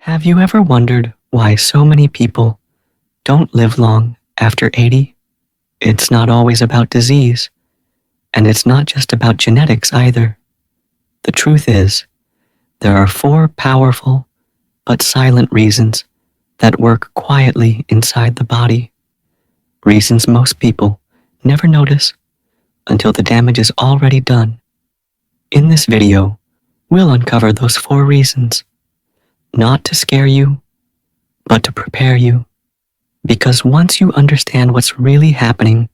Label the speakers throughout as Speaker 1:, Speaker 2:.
Speaker 1: Have you ever wondered why so many people don't live long after 80? It's not always about disease, and it's not just about genetics either. The truth is, there are four powerful but silent reasons that work quietly inside the body. Reasons most people never notice until the damage is already done. In this video, we'll uncover those four reasons, not to scare you, but to prepare you. Because once you understand what's really happening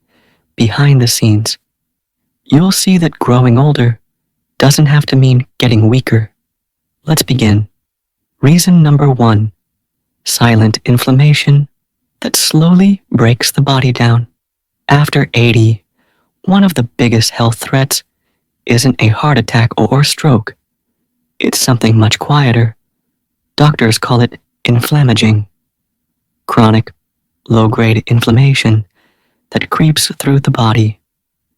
Speaker 1: behind the scenes, you'll see that growing older doesn't have to mean getting weaker. Let's begin. Reason number 1, silent inflammation that slowly breaks the body down. After 80, one of the biggest health threats isn't a heart attack or stroke. It's something much quieter. Doctors call it inflammaging. Chronic, low-grade inflammation that creeps through the body,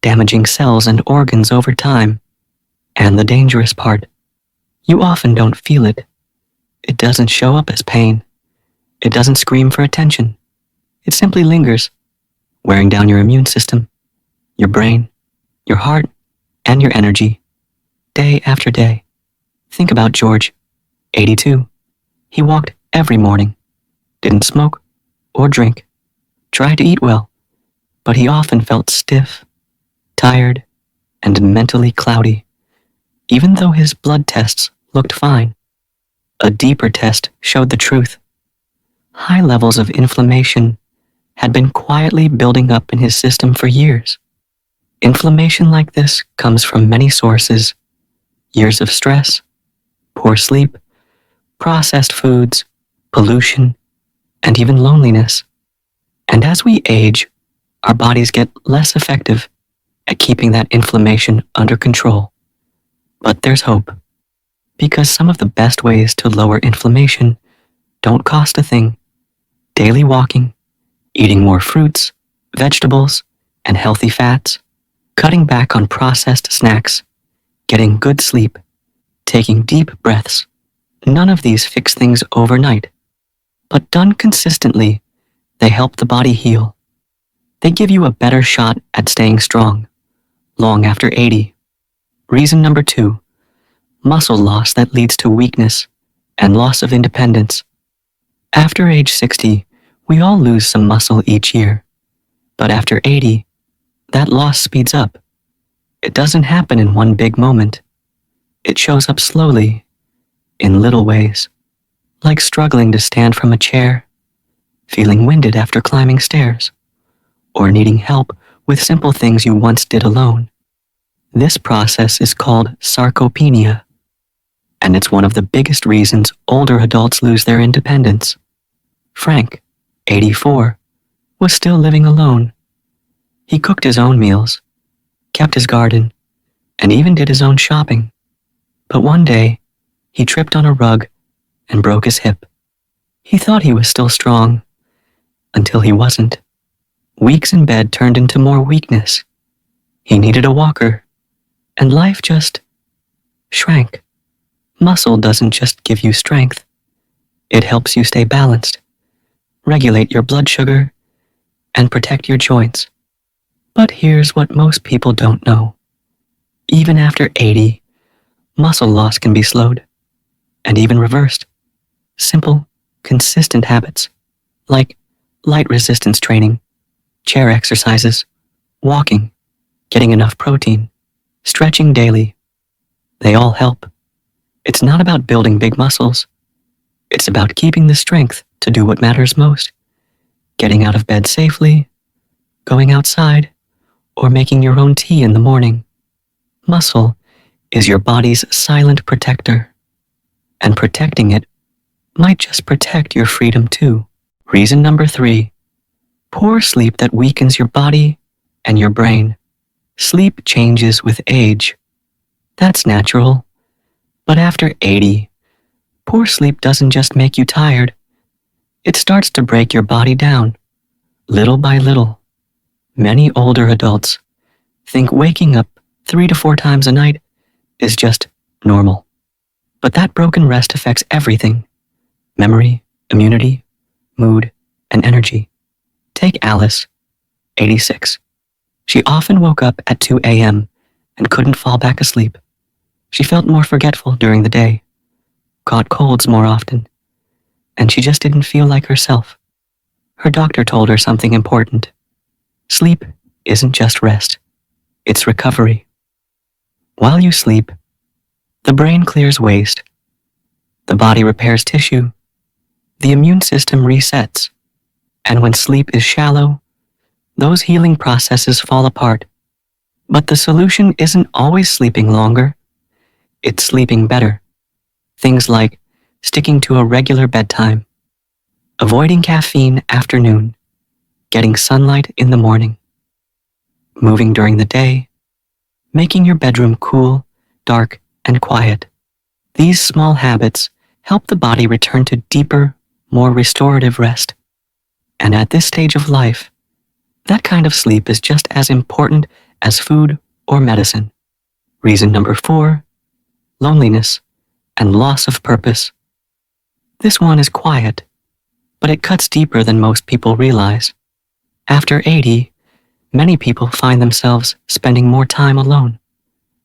Speaker 1: damaging cells and organs over time. And the dangerous part, you often don't feel it. It doesn't show up as pain. It doesn't scream for attention. It simply lingers, wearing down your immune system, your brain, your heart, and your energy, day after day. Think about George, 82. He walked every morning, didn't smoke or drink, tried to eat well, but he often felt stiff, tired, and mentally cloudy, even though his blood tests looked fine. A deeper test showed the truth. High levels of inflammation had been quietly building up in his system for years. Inflammation like this comes from many sources: years of stress, poor sleep, processed foods, pollution, and even loneliness. And as we age, our bodies get less effective at keeping that inflammation under control. But there's hope, because some of the best ways to lower inflammation don't cost a thing. Daily walking, eating more fruits, vegetables, and healthy fats, cutting back on processed snacks, getting good sleep, taking deep breaths. None of these fix things overnight, but done consistently, they help the body heal. They give you a better shot at staying strong, long after 80. Reason number 2, muscle loss that leads to weakness and loss of independence. After age 60, we all lose some muscle each year, but after 80, that loss speeds up. It doesn't happen in one big moment. It shows up slowly, in little ways, like struggling to stand from a chair, feeling winded after climbing stairs, or needing help with simple things you once did alone. This process is called sarcopenia, and it's one of the biggest reasons older adults lose their independence. Frank, 84, was still living alone. He cooked his own meals, kept his garden, and even did his own shopping. But one day, he tripped on a rug and broke his hip. He thought he was still strong, until he wasn't. Weeks in bed turned into more weakness. He needed a walker, and life just shrank. Muscle doesn't just give you strength. It helps you stay balanced, regulate your blood sugar, and protect your joints. But here's what most people don't know. Even after 80, muscle loss can be slowed, and even reversed. Simple, consistent habits, like light resistance training, chair exercises, walking, getting enough protein, stretching daily, they all help. It's not about building big muscles. It's about keeping the strength to do what matters most. Getting out of bed safely, going outside, or making your own tea in the morning. Muscle is your body's silent protector, and protecting it might just protect your freedom too. Reason number 3, poor sleep that weakens your body and your brain. Sleep changes with age. That's natural. But after 80, poor sleep doesn't just make you tired. It starts to break your body down, little by little. Many older adults think waking up 3 to 4 times a night is just normal. But that broken rest affects everything: memory, immunity, mood, and energy. Take Alice, 86. She often woke up at 2 a.m. and couldn't fall back asleep. She felt more forgetful during the day, caught colds more often, and she just didn't feel like herself. Her doctor told her something important. Sleep isn't just rest, it's recovery. While you sleep, the brain clears waste, the body repairs tissue, the immune system resets, and when sleep is shallow, those healing processes fall apart. But the solution isn't always sleeping longer, it's sleeping better. Things like sticking to a regular bedtime, avoiding caffeine after noon, getting sunlight in the morning, moving during the day, making your bedroom cool, dark, and quiet. These small habits help the body return to deeper, more restorative rest. And at this stage of life, that kind of sleep is just as important as food or medicine. Reason number 4, loneliness and loss of purpose. This one is quiet, but it cuts deeper than most people realize. After 80, many people find themselves spending more time alone.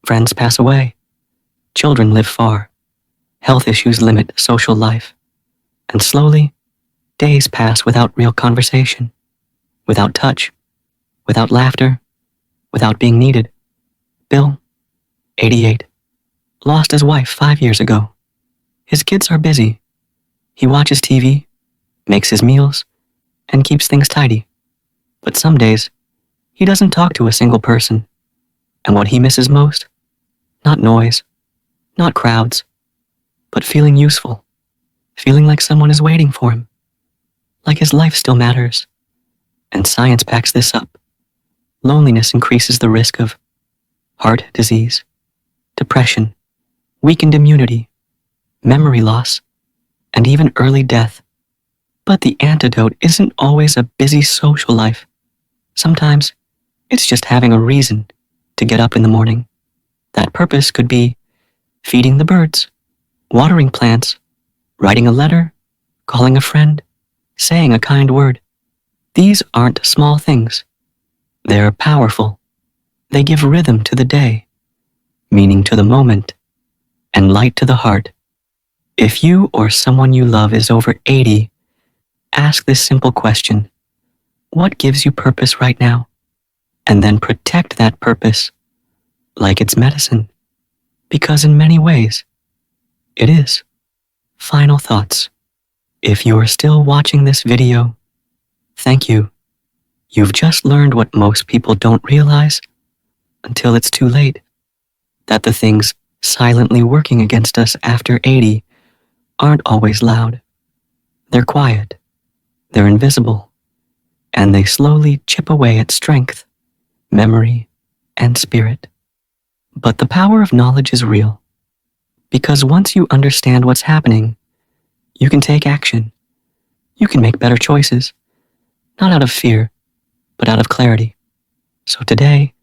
Speaker 1: Friends pass away, children live far, health issues limit social life, and slowly, days pass without real conversation, without touch, without laughter, without being needed. Bill, 88, lost his wife 5 years ago. His kids are busy. He watches TV, makes his meals, and keeps things tidy. But some days, he doesn't talk to a single person. And what he misses most? Not noise, not crowds, but feeling useful, feeling like someone is waiting for him, like his life still matters. And science backs this up. Loneliness increases the risk of heart disease, depression, weakened immunity, memory loss, and even early death. But the antidote isn't always a busy social life. Sometimes it's just having a reason to get up in the morning. That purpose could be feeding the birds, watering plants, writing a letter, calling a friend, saying a kind word. These aren't small things. They're powerful. They give rhythm to the day, meaning to the moment, and light to the heart. If you or someone you love is over 80, ask this simple question: what gives you purpose right now? And then protect that purpose like it's medicine, because in many ways, it is. Final thoughts. If you are still watching this video, thank you. You've just learned what most people don't realize until it's too late, that the things silently working against us after 80 aren't always loud. They're quiet, they're invisible, and they slowly chip away at strength, memory, and spirit. But the power of knowledge is real, because once you understand what's happening, you can take action. You can make better choices, not out of fear, but out of clarity. So today,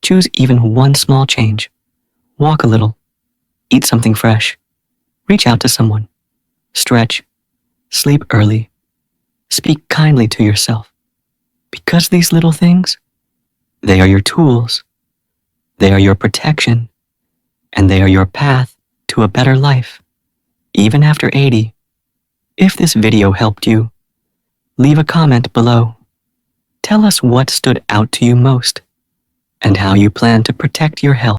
Speaker 1: choose even one small change. Walk a little, eat something fresh, reach out to someone, stretch, sleep early, speak kindly to yourself. Because these little things, they are your tools, they are your protection, and they are your path to a better life, even after 80. If this video helped you, leave a comment below. Tell us what stood out to you most and how you plan to protect your health.